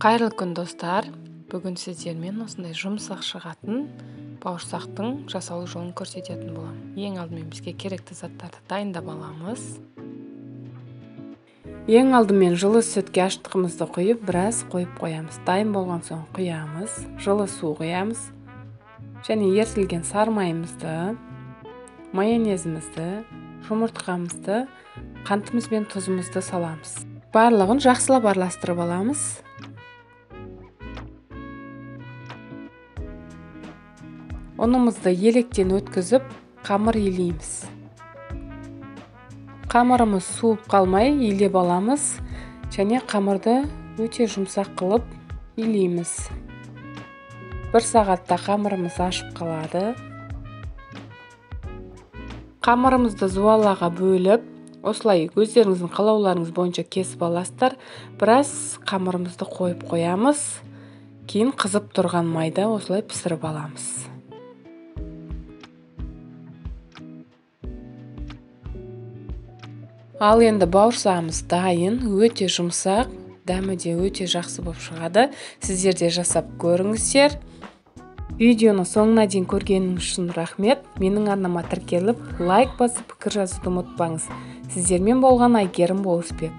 Қайырлы күн достар. Бүгін сіздермен осындай жұмсақ шығатын бауырсақтың жасалу жолын көрсететін боламын. Ең алдымен бізге керекті заттарды дайындап аламыз. Ең алдымен жылы сүтке аштығымызды құйып, біраз қойып қоямыз. Дайын болған соң құямыз, жылы су құямыз. Және ерітілген сары майымызды, майонезімізді, жұмыртқамызды, қантымыз бен тұзымызды саламыз. Барлығын жақсылап араластырып аламыз. Ұнымызды електен өткізіп, қамыр илейміз. Қамырымыз суып қалмай илеп аламыз, және қамырды өте жұмсақ қылып илейміз. 1 сағатта қамырымыз ашып қалады. Қамырымызды жуалаға бөліп, осылай өздеріңіздің қалауларыңыз бойынша кесіп аласыздар. Біраз қамырымызды қойып қоямыз. Кейін қызып тұрған майда осылай пісіріп аламыз. Ал енді бауырсағымыз дайын, өте жұмсақ, дәмі де өте жақсы болып шығады. Сіздер де жасап көріңіздер. Видеоны соңына дейін көргеніңіз үшін рахмет. Менің арнама тіркеліп, лайк басып, пікір жазуды ұмытпаңыз. Сіздермен болған Айгерім Болысбек.